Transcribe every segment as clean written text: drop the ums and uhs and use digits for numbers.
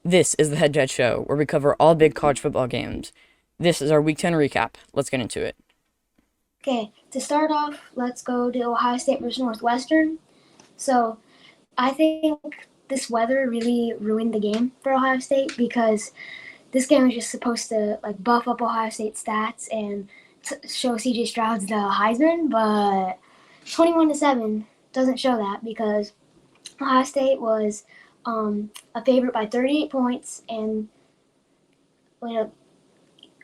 This is the Head Judge Show, where we cover all big college football games. This is our Week 10 recap. Let's get into it. Okay, to start off, let's go to Ohio State versus Northwestern. So, I think this weather really ruined the game for Ohio State because this game was just supposed to like buff up Ohio State stats and show CJ Stroud's the Heisman, but 21-7 doesn't show that because Ohio State was a favorite by 38 points and it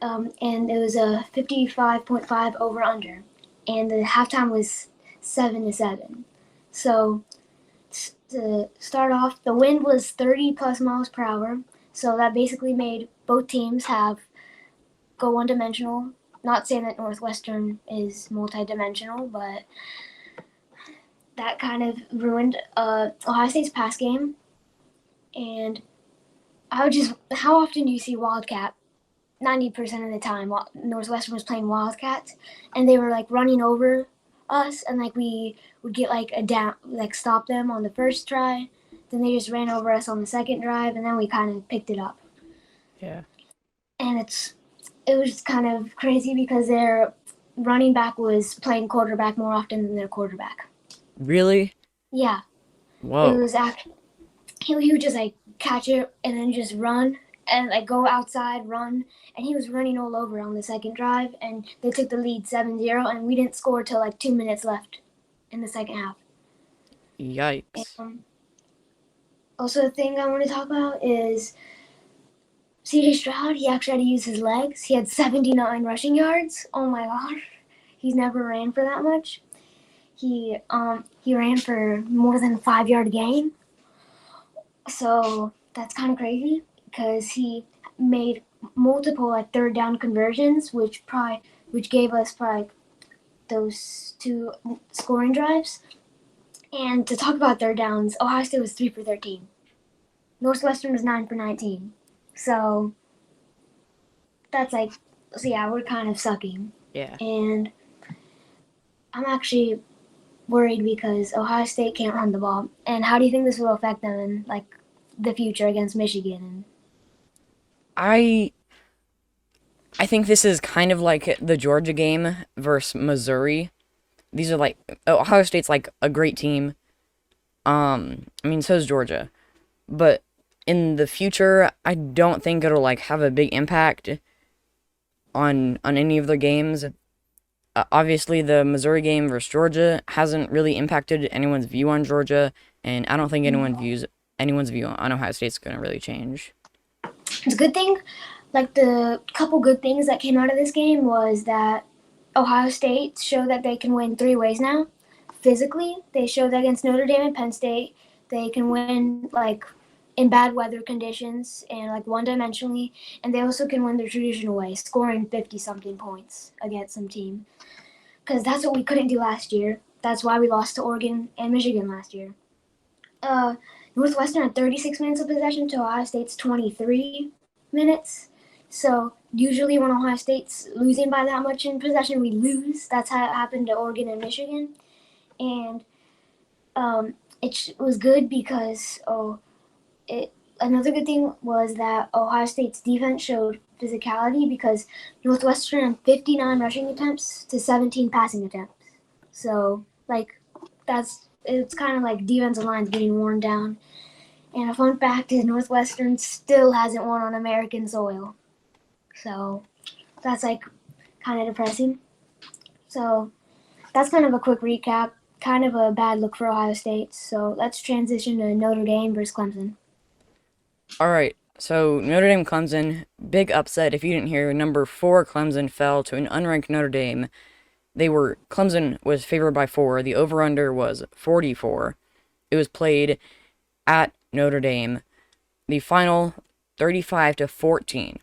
was a 55.5 over under, and the halftime was 7-7. So to start off, the wind was 30 plus miles per hour, so that basically made both teams have go one dimensional. Not saying that Northwestern is multi-dimensional, but that kind of ruined Ohio State's pass game. And how often do you see Wildcat 90% of the time Northwestern was playing Wildcats, and they were like running over us, and like we would get like a down, like stop them on the first try, then they just ran over us on the second drive, and then we kind of picked it up. Yeah. And it was kind of crazy because their running back was playing quarterback more often than their quarterback. Really? Yeah, it Whoa. was actually he would just like catch it and then just run and like go outside, run, and he was running all over on the second drive, and they took the lead 7-0, and we didn't score till like 2 minutes left in the second half. Yikes. And also, the thing I want to talk about is CJ Stroud. He actually had to use his legs. He had 79 rushing yards. Oh my gosh, he's never ran for that much. He ran for more than a 5 yard gain. So that's kind of crazy because he made multiple like third down conversions, which gave us probably those two scoring drives. And to talk about third downs, Ohio State was 3 for 13. Northwestern was 9 for 19. So that's like, so yeah, we're kind of sucking. Yeah. And I'm actually worried because Ohio State can't run the ball. And how do you think this will affect them in like the future against Michigan? I I think this is kind of like the Georgia game versus Missouri. These are like Ohio State's like a great team. I mean, so is Georgia. But in the future, I don't think it'll like have a big impact on any of their games. Obviously, the Missouri game versus Georgia hasn't really impacted anyone's view on Georgia, and I don't think anyone's view on Ohio State's going to really change. It's a good thing. Like the couple good things that came out of this game was that Ohio State showed that they can win 3 ways now. Physically, they showed that against Notre Dame and Penn State, they can win like in bad weather conditions and like one dimensionally, and they also can win the traditional way, scoring 50 something points against some team. Because that's what we couldn't do last year. That's why we lost to Oregon and Michigan last year. Uh, Northwestern had 36 minutes of possession to Ohio State's 23 minutes. So usually when Ohio State's losing by that much in possession, we lose. That's how it happened to Oregon and Michigan. And it was good because another good thing was that Ohio State's defense showed physicality because Northwestern had 59 rushing attempts to 17 passing attempts. So like it's kind of like defensive lines getting worn down. And a fun fact is Northwestern still hasn't won on American soil. So that's like kind of depressing. So that's kind of a quick recap. Kind of a bad look for Ohio State. So let's transition to Notre Dame versus Clemson. All right, so Notre Dame Clemson, big upset. If you didn't hear, number 4 Clemson fell to an unranked Notre Dame. Clemson was favored by 4. The over/under was 44. It was played at Notre Dame. The final 35-14.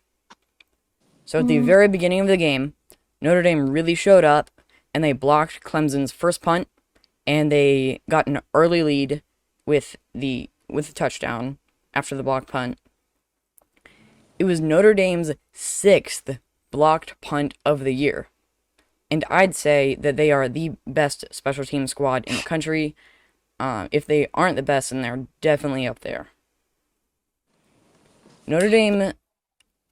So at the Mm, very beginning of the game, Notre Dame really showed up and they blocked Clemson's first punt and they got an early lead with the touchdown after the blocked punt. It was Notre Dame's 6th blocked punt of the year. And I'd say that they are the best special team squad in the country. If they aren't the best, then they're definitely up there. Notre Dame,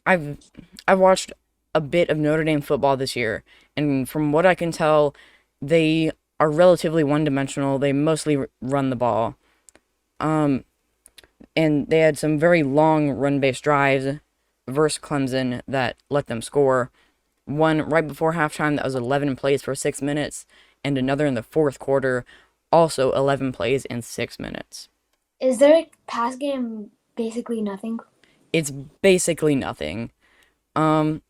I've I've watched a bit of Notre Dame football this year, and from what I can tell, they are relatively one-dimensional. They mostly run the ball. Um, and they had some very long run-based drives versus Clemson that let them score. One right before halftime that was 11 plays for 6 minutes, and another in the fourth quarter, also 11 plays in 6 minutes. Is their pass game basically nothing? It's basically nothing. Um,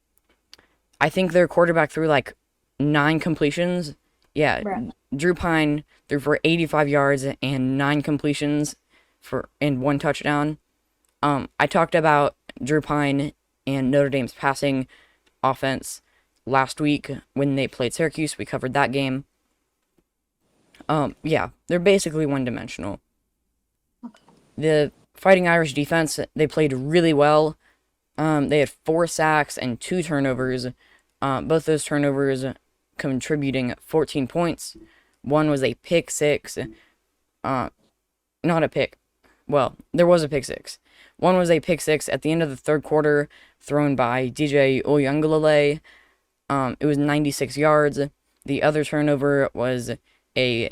I think their quarterback threw like 9 completions. Yeah, Bruh. Drew Pine threw for 85 yards and 9 completions and 1 touchdown. I talked about Drew Pine and Notre Dame's passing offense last week when they played Syracuse. We covered that game. Yeah, they're basically one-dimensional. The Fighting Irish defense, they played really well. They had 4 sacks and 2 turnovers. Both those turnovers contributing 14 points. One was a pick six. Not a pick. Well, there was a pick six. One was a pick six at the end of the third quarter, thrown by DJ Uyunglele. It was 96 yards. The other turnover was a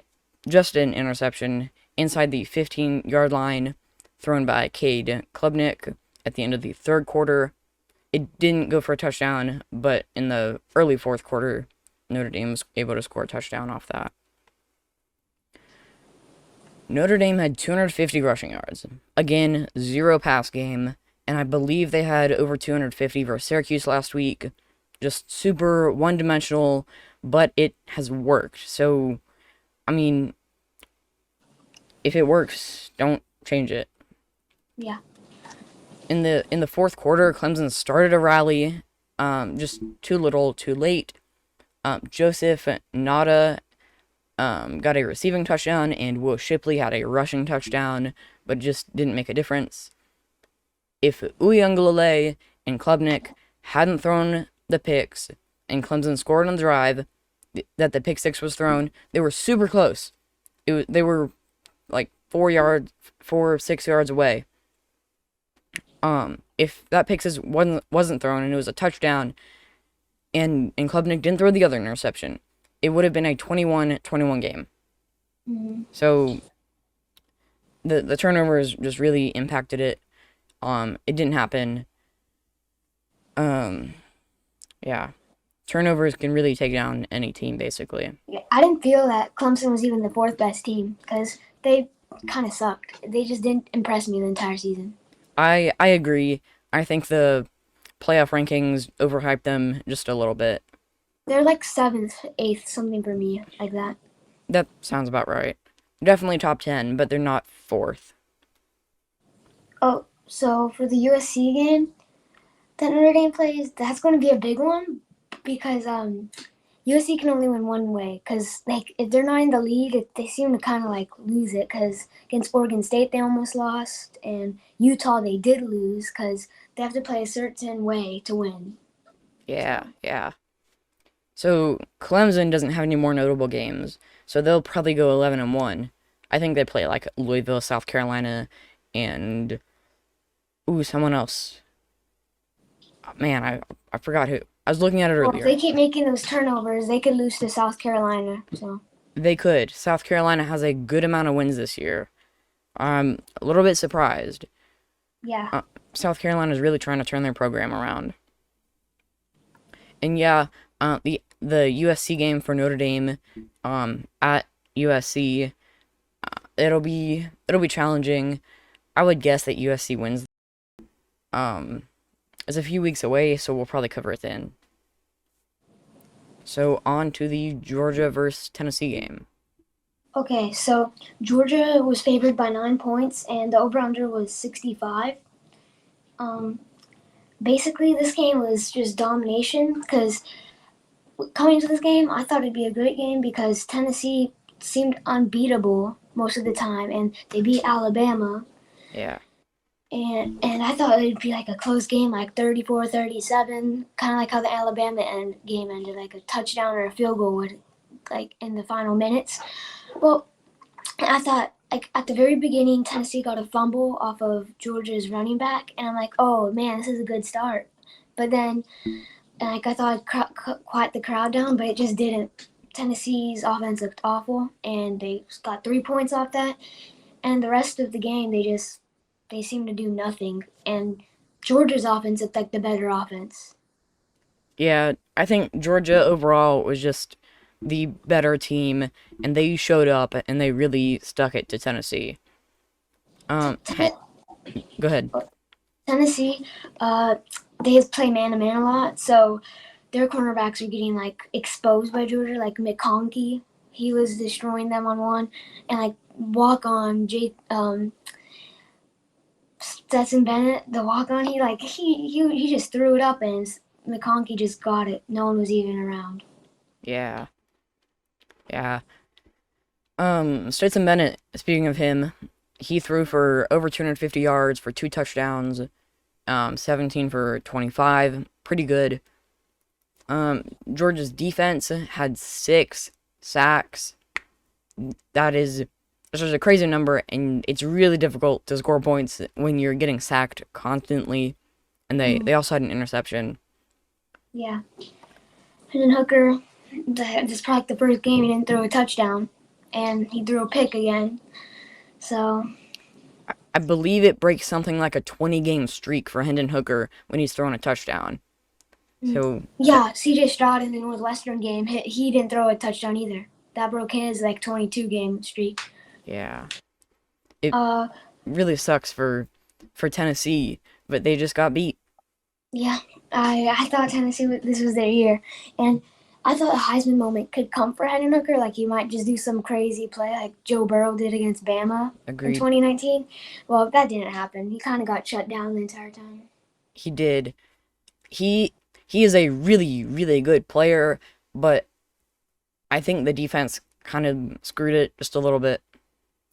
just an interception inside the 15-yard line, thrown by Cade Klubnik at the end of the third quarter. It didn't go for a touchdown, but in the early fourth quarter, Notre Dame was able to score a touchdown off that. Notre Dame had 250 rushing yards. Again, 0 pass game, and I believe they had over 250 versus Syracuse last week. Just super one-dimensional, but it has worked. So, I mean, if it works, don't change it. Yeah. In the fourth quarter, Clemson started a rally, just too little, too late. Joseph Nada got a receiving touchdown, and Will Shipley had a rushing touchdown, but just didn't make a difference. If Uyunglele and Klubnik hadn't thrown the picks, and Clemson scored on the drive that the pick six was thrown, they were super close. They were like 4 6 yards away. If that pick six wasn't thrown and it was a touchdown, and Klubnik didn't throw the other interception, it would have been a 21-21 game. Mm-hmm. So the turnovers just really impacted it. It didn't happen. Yeah. Turnovers can really take down any team, basically. Yeah, I didn't feel that Clemson was even the fourth best team because they kind of sucked. They just didn't impress me the entire season. I agree. I think the playoff rankings overhyped them just a little bit. They're like seventh, eighth, something for me, like that. That sounds about right. Definitely top 10, but they're not fourth. Oh, so for the USC game that Notre Dame plays, that's going to be a big one because USC can only win one way. Because like if they're not in the league, they seem to kind of like lose it. Because against Oregon State they almost lost, and Utah they did lose because they have to play a certain way to win. Yeah, yeah. So Clemson doesn't have any more notable games, so they'll probably go 11-1. I think they play like Louisville, South Carolina, and someone else. Oh, man, I forgot who. I was looking at it Well, if earlier. they keep making those turnovers, they could lose to South Carolina. So They could. South Carolina has a good amount of wins this year. I'm a little bit surprised. yeah. South Carolina is really trying to turn their program around. And yeah, the USC game for Notre Dame, at USC, it'll be challenging. I would guess that USC wins. Um, it's a few weeks away, so we'll probably cover it then. So on to the Georgia versus Tennessee game. Okay, so Georgia was favored by 9 points, and the over/under was 65. Um, Basically, this game was just domination because coming to this game, I thought it'd be a great game because Tennessee seemed unbeatable most of the time, and they beat Alabama. Yeah. And I thought it'd be like a close game, like 34-37, kind of like how the Alabama game ended, like a touchdown or a field goal would, like in the final minutes. Well, I thought like at the very beginning, Tennessee got a fumble off of Georgia's running back, and I'm like, oh man, this is a good start. But then, like I thought, I'd quiet the crowd down, but it just didn't. Tennessee's offense looked awful, and they got 3 points off that. And the rest of the game, they seemed to do nothing. And Georgia's offense looked like the better offense. Yeah, I think Georgia overall was just the better team, and they showed up and they really stuck it to Tennessee. Ten- Go ahead. Tennessee, uh, they play man to man a lot, so their cornerbacks are getting like exposed by Georgia. Like McConkey, he was destroying them on one, and like walk on Jake Stetson Bennett, the walk on, he just threw it up and McConkey just got it. No one was even around. Yeah, yeah. Stetson Bennett, speaking of him, he threw for over 250 yards for 2 touchdowns, 17 for 25. Pretty good. Georgia's defense had 6 sacks. That is This is a crazy number, and it's really difficult to score points when you're getting sacked constantly. And they also had an interception. Yeah. And then Hooker, this is probably the first game he didn't throw a touchdown, and he threw a pick again. So I believe it breaks something like a 20-game streak for Hendon Hooker when he's throwing a touchdown. So yeah, C.J. Stroud in the Northwestern game, he didn't throw a touchdown either. That broke his like 22-game streak. yeah, it Uh, really sucks for Tennessee, but they just got beat. yeah, I thought Tennessee this was their year, and I thought a Heisman moment could come for Hendon Hooker. Like he might just do some crazy play like Joe Burrow did against Bama in Agreed. 2019. Well, that didn't happen. He kind of got shut down the entire time. He did. He he is a really really good player, but I think the defense kind of screwed it just a little bit.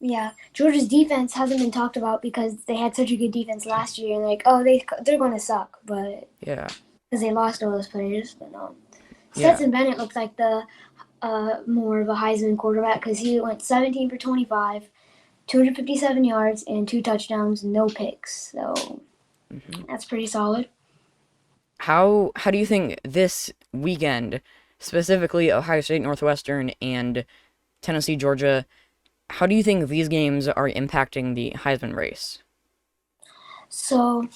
Yeah, Georgia's defense hasn't been talked about because they had such a good defense last year, and like, oh, they're going to suck, but Yeah, because they lost all those players. But no, yeah. Stetson Bennett looked like the more of a Heisman quarterback because he went 17 for 25, 257 yards, and 2 touchdowns, no picks. So hmm that's pretty solid. How do you think this weekend, specifically Ohio State Northwestern and Tennessee Georgia, how do you think these games are impacting the Heisman race? So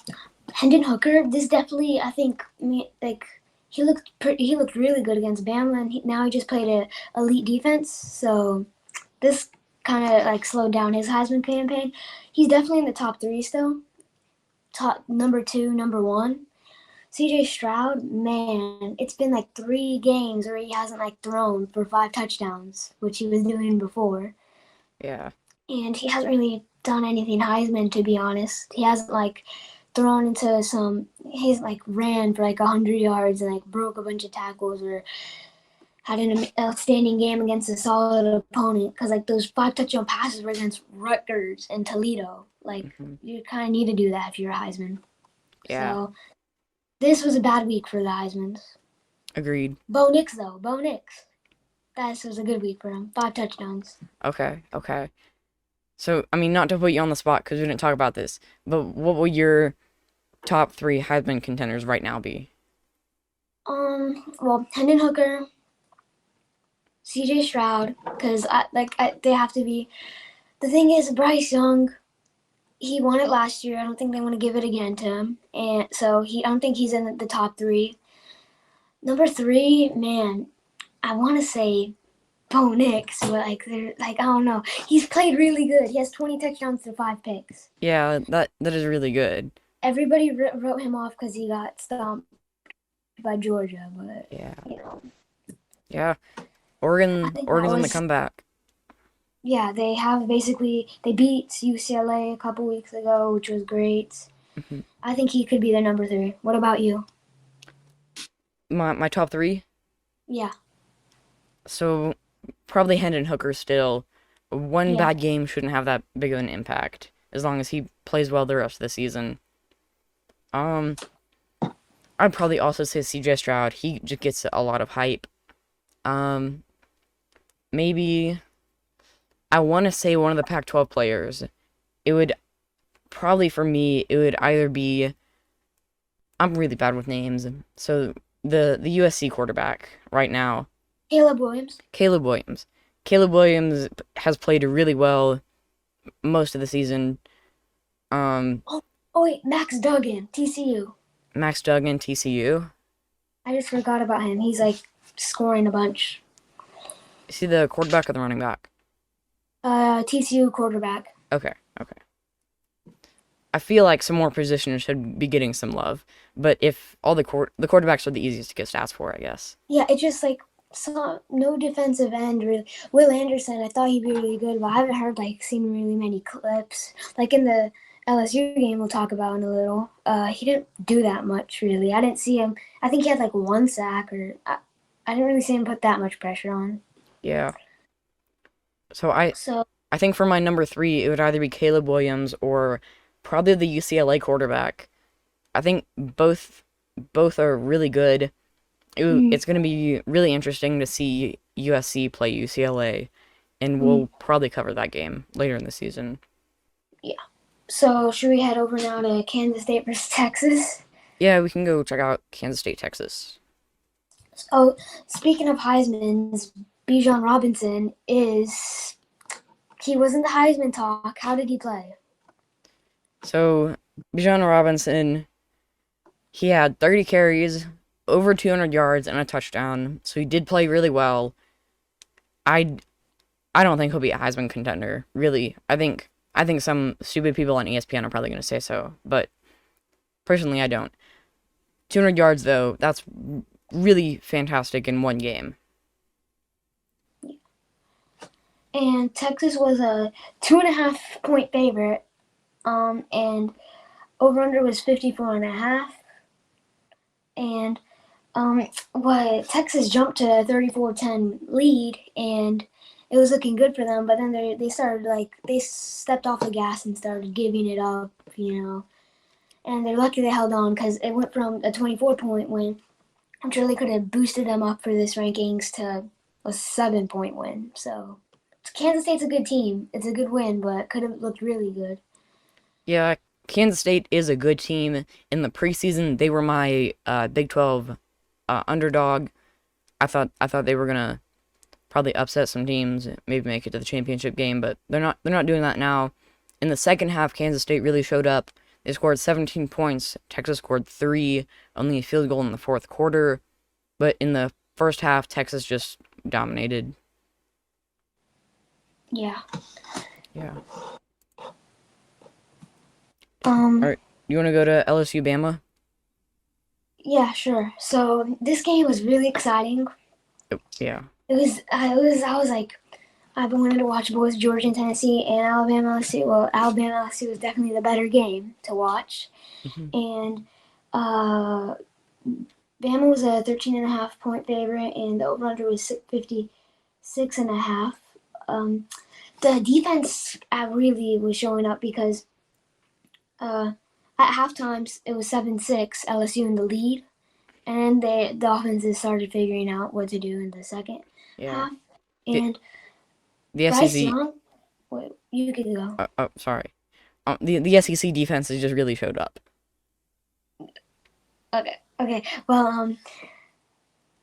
Hendon Hooker, this definitely, I think, like he looked really good against Bama, and now he just played a elite defense. So this kind of like slowed down his Heisman campaign. He's definitely in the top three still, top number two, number one. C.J. Stroud, man, it's been like 3 games where he hasn't like thrown for 5 touchdowns, which he was doing before, Yeah. and he hasn't really done anything Heisman to be honest. He hasn't like thrown into some. He's like ran for like 100 yards and like broke a bunch of tackles or had an outstanding game against a solid opponent because like those 5 touchdown passes were against Rutgers and Toledo. Like hmm you kind of need to do that if you're a Heisman. Yeah. So this was a bad week for the Heismans. Agreed. Bo Nix though, Bo Nix. This was a good week for him. 5 touchdowns. Okay. Okay. So, I mean, not to put you on the spot because we didn't talk about this, but what will your top three Heisman contenders right now be? Well, Hendon Hooker, C.J. Stroud, because they have to be. The thing is, Bryce Young, he won it last year. I don't think they want to give it again to him, and so I don't think he's in the top three. Number three, man, I want to say Bo Nix, but like they're like I don't know. He's played really good. He has 20 touchdowns to 5 picks. Yeah, that is really good. Everybody wrote him off because he got stomped by Georgia, but Yeah. you know, Yeah. I think that Oregon's on the was comeback. yeah. They beat UCLA a couple weeks ago, which was great. hmm I think he could be the number three. What about you? My top three. Yeah, So probably Hendon Hooker still. One yeah, bad game shouldn't have that big of an impact as long as he plays well the rest of the season. Um, I'd probably also say CJ Stroud. He just gets a lot of hype. Um, maybe I want to say one of the Pac-12 players. It would probably for me. It would either be. I'm really bad with names, so the USC quarterback right now, Caleb Williams. Caleb Williams. Caleb Williams has played really well most of the season. Um, Oh, oh wait, Max Duggan, TCU. Max Duggan, TCU. I just forgot about him. He's like scoring a bunch. Is he the quarterback or the running back? TCU quarterback. Okay, okay. I feel like some more positions should be getting some love, but if all the quarterbacks are the easiest to get stats for, I guess. Yeah, it's just like no defensive end really. Will Anderson, I thought he'd be really good, but I haven't heard like seen really many clips. Like in the LSU game, we'll talk about in a little. He didn't do that much really. I didn't see him. I think he had like one sack, or I didn't really see him put that much pressure on. Yeah. So I So I think for my number three, it would either be Caleb Williams or probably the UCLA quarterback. I think both are really good. mm, It's going to be really interesting to see USC play UCLA, and mm, we'll probably cover that game later in the season. yeah. So should we head over now to Kansas State versus Texas? Yeah, we can go check out Kansas State, Texas. Oh, speaking of Heisman's, Bijan Robinson is he was in the Heisman talk. How did he play? So, Bijan Robinson, he had 30 carries, over 200 yards, and a touchdown. So he did play really well. I I don't think he'll be a Heisman contender, really. I think some stupid people on ESPN are probably going to say so, but personally I don't. 200 yards though, that's really fantastic in one game. And Texas was a 2.5 point favorite. And over under was 54.5. And what Texas jumped to a 34-10 lead, and it was looking good for them. But then they started they stepped off the gas and started giving it up, And they're lucky they held on because it went from a 24-point win, which really could have boosted them up for this rankings, to a 7-point win. So Kansas State's a good team. It's a good win, but could have looked really good. Yeah, Kansas State is a good team. In the preseason, they were my Big 12 underdog. I thought they were gonna probably upset some teams, maybe make it to the championship game, but they're not doing that now. In the second half, Kansas State really showed up. They scored 17 points. Texas scored 3, only a field goal in the fourth quarter. But in the first half, Texas just dominated. Yeah. Yeah. All Um. right, you want to go to LSU Bama? Yeah. Sure. So this game was really exciting. Yeah. It was. I was like, I've been wanting to watch both Georgia and Tennessee and Alabama LSU. Well, Alabama LSU was definitely the better game to watch, Hmm. and uh, Bama was a 13.5 point favorite, and the over under was 56.5. Um, the defense really was showing up because uh, at halftime it was 7-6 LSU in the lead, and the offenses started figuring out what to do in the second Yeah. half. The And the Bryce SEC. Young, wait, you could go. Oh, sorry. The SEC defense has just really showed up. Okay. Well,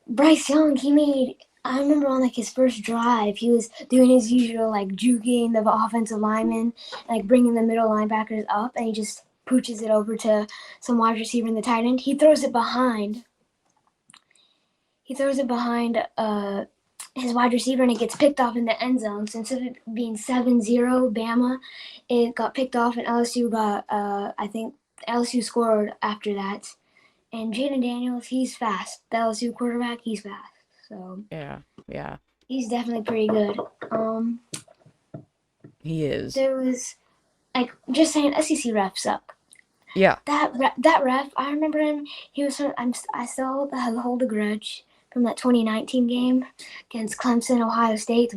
Bryce Young, he made. I remember on his first drive, he was doing his usual juking the offensive linemen, bringing the middle linebackers up, and he just pooches it over to some wide receiver in the tight end. He throws it behind. He throws it behind his wide receiver, and it gets picked off in the end zone. So instead of being 7-0 Bama, it got picked off, and LSU got. I think LSU scored after that. And Jaden Daniels, he's fast. The LSU quarterback, he's fast. So Yeah. Yeah. he's definitely pretty good. He is. There was just saying, SEC refs suck. Yeah. That ref, I remember him. He was. I still hold a grudge from that 2019 game against Clemson, Ohio State.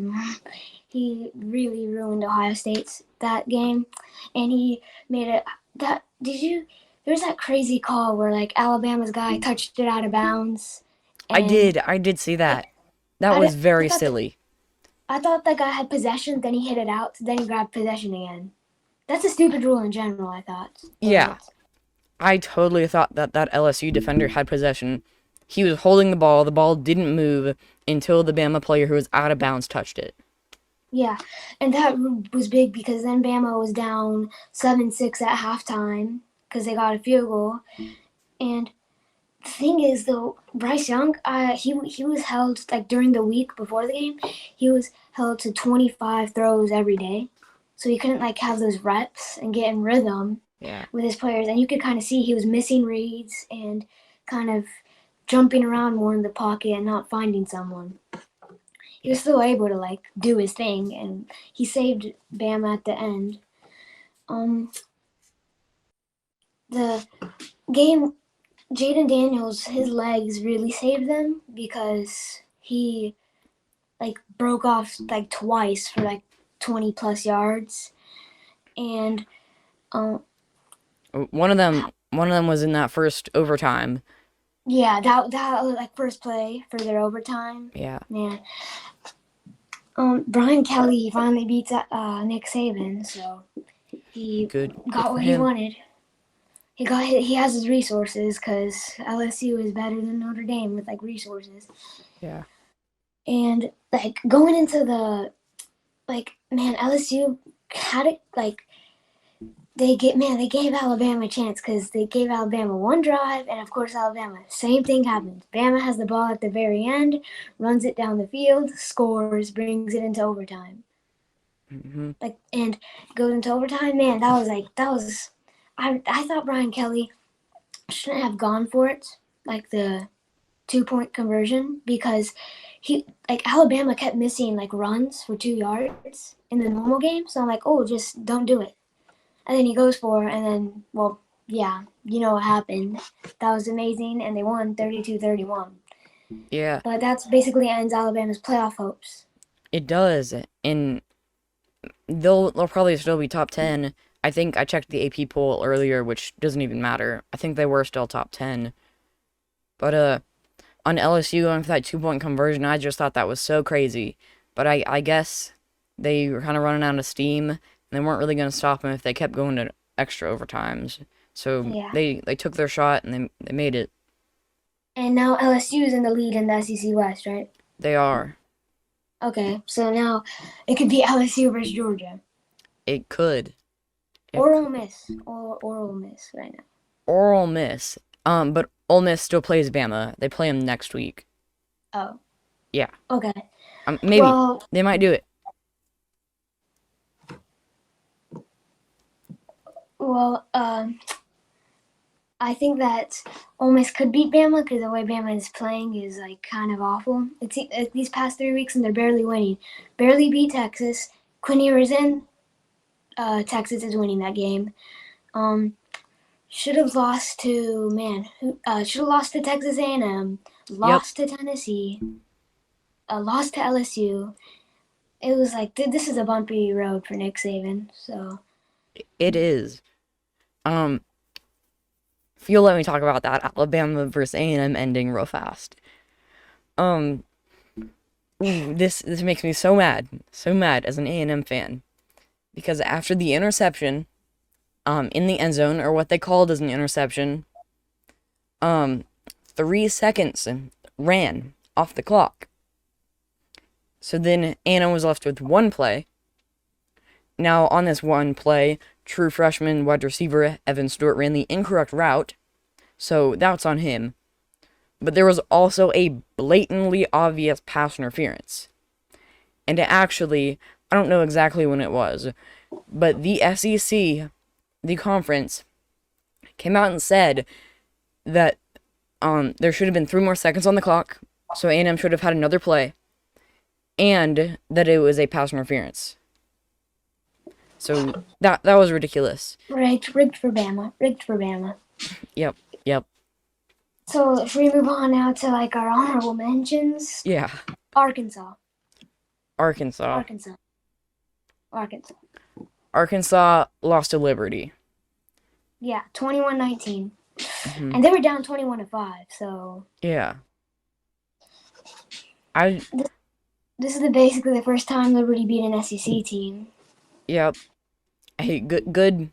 He really ruined Ohio State's that game, and he made it. That did you? There's that crazy call where Alabama's guy touched it out of bounds, I and did. I did see that. That I, was I very thought that silly. I thought that guy had possession, then he hit it out, then he grabbed possession again. That's a stupid rule in general, I thought. Yeah, But I totally thought that that LSU defender had possession. He was holding the ball didn't move until the Bama player who was out of bounds touched it. yeah, and that was big because then Bama was down 7-6 at halftime because they got a field goal. And the thing is, though, Bryce Young, he was held like during the week before the game, he was held to 25 throws every day, so he couldn't like have those reps and get in rhythm Yeah. with his players. And you could kind of see he was missing reads and kind of jumping around more in the pocket and not finding someone. He was still able to like do his thing, and he saved Bama at the end. The game, Jaden Daniels, his legs really saved them because he like broke off like twice for like 20+ yards, and um, One of them was in that first overtime. yeah, that was like first play for their overtime. Yeah. Man, Brian Kelly finally beats Nick Saban, so he Good got for what he him. wanted. He has his resources because LSU is better than Notre Dame with like resources. Yeah. And like going into the like man, LSU had it like they gave Alabama a chance because they gave Alabama one drive, and of course Alabama same thing happens. Bama has the ball at the very end, runs it down the field, scores, brings it into overtime. Hmm. Like and goes into overtime. Man, that was I thought Brian Kelly shouldn't have gone for it, like the 2-point conversion, because he like Alabama kept missing like runs for 2 yards in the normal game. So I'm like, oh, just don't do it. And then he goes for it, and then well, yeah, you know what happened. That was amazing, and they won 32-31. Yeah, But that's basically ends Alabama's playoff hopes. it does. And they'll probably still be top 10. I think I checked the AP poll earlier, which doesn't even matter. I think they were still top 10. But on LSU going for that 2-point conversion, I just thought that was so crazy. But I guess they were kind of running out of steam, and they weren't really going to stop them if they kept going to extra overtimes. So Yeah. they took their shot and they made it. And now LSU is in the lead in the SEC West, right? They are. Okay, so now it could be LSU versus Georgia. It could. It Or could. Ole Miss. Or Ole Miss right now. Or Ole Miss. But Ole Miss still plays Bama. They play them next week. Oh, Yeah. okay. Maybe Well, they might do it. well, I think that Ole Miss could beat Bama because the way Bama is playing is like kind of awful. It's these past 3 weeks and they're barely winning. Barely beat Texas. Quinn Ewers in. Texas is winning that game. Should have lost to should have lost to Texas A&M. Yep. Lost to Tennessee. Lost to LSU. It was like this is a bumpy road for Nick Saban. So It is. Um, if you'll let me talk about that Alabama versus A&M ending real fast. Um, this makes me so mad as an A&M fan, because after the interception, in the end zone, or what they called as an interception, um, 3 seconds ran off the clock. So then A&M was left with one play. Now on this one play, true freshman wide receiver Evan Stewart ran the incorrect route, so that's on him. But there was also a blatantly obvious pass interference. And actually, I don't know exactly when it was, but the SEC, the conference, came out and said that there should have been 3 more seconds on the clock, so A&M should have had another play, and that it was a pass interference. So that was ridiculous. rigged for Bama. Rigged for Bama. Yep, yep, So if we move on now to like our honorable mentions, yeah. Arkansas, Arkansas. Arkansas, Arkansas. Arkansas lost to Liberty. Yeah, 21-19, Hmm. and they were down 21-5. So Yeah. I This is basically the first time Liberty beat an SEC team. Yep. Hey, good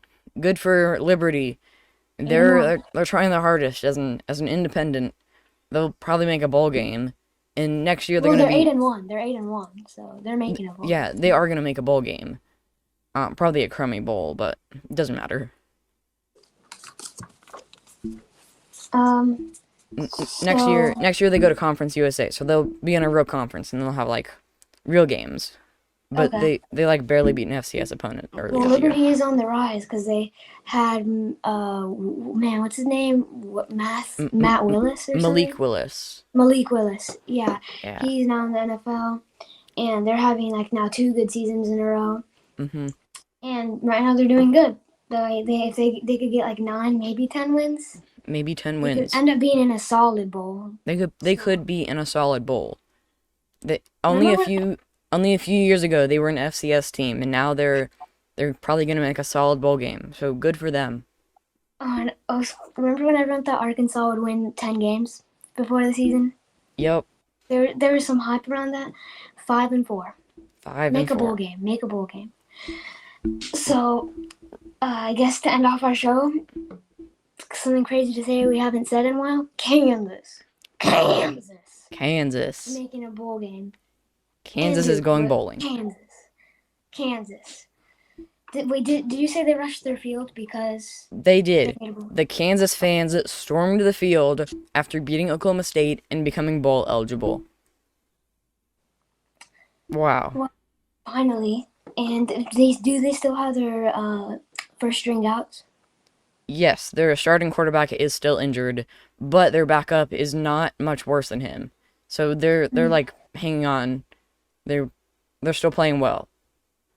for Liberty. And one. They're trying their hardest as an independent. They'll probably make a bowl game, and next year they're Well, gonna they're eight be and one. They're 8-1, so they're making a bowl yeah, game. they are gonna make a bowl game. Probably a crummy bowl, but it doesn't matter. Um. So Next year they go to Conference USA, so they'll be in a real conference and they'll have like real games. But okay. they like barely beat an FCS opponent Well, earlier this year. Liberty is on the rise because they had man, what's his name? What M- M- Matt Willis or something? Malik Willis. Malik Willis. Yeah, Yeah. he's now in the NFL, and they're having like now 2 good seasons in a row. Mhm. And right now they're doing good. If they could get like 9, maybe 10 wins, Maybe 10 they could wins. end up being in a solid bowl. They So could be in a solid bowl. They remember when? only a few years ago they were an FCS team, and now they're probably gonna make a solid bowl game. So good for them. Remember when everyone thought Arkansas would win 10 games before the season? Yep. There was some hype around that. 5-4. Five and Make a bowl four. game. Make a bowl game. So I guess to end off our show, something crazy to say we haven't said in a while. Kansas Kansas. making a bowl game. In Kansas is Duke. going bowling. Kansas. Did you say they rushed their field because They they did. made a bowl? The Kansas fans stormed the field after beating Oklahoma State and becoming bowl eligible. Wow. Well, finally. And do they still have their first string outs? Yes, their starting quarterback is still injured, but their backup is not much worse than him. So they're Mm. like hanging on. They're they're still playing well.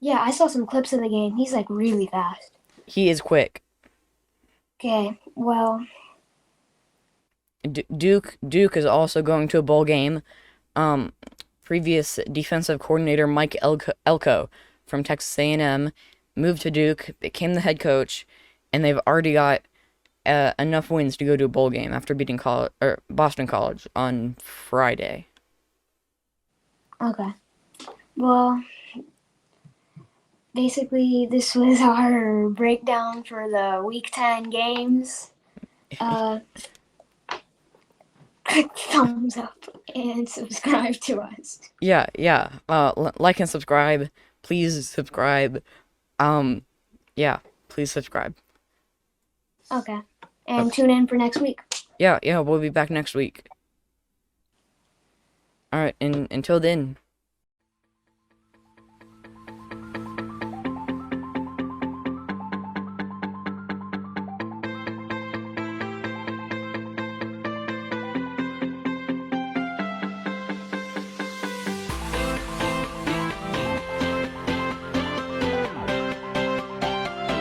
Yeah, I saw some clips of the game. He's like really fast. He is quick. Okay, well, Duke is also going to a bowl game. Um, Previous defensive coordinator Mike Elko from Texas A&M moved to Duke, became the head coach, and they've already got enough wins to go to a bowl game after beating Boston College on Friday. okay. Well, basically, this was our breakdown for the Week 10 games. Uh, Click thumbs up and subscribe to us. Yeah. Like and subscribe. Please subscribe. Um, yeah, please subscribe. Okay. And Okay. tune in for next week. Yeah, we'll be back next week. All right, and until then,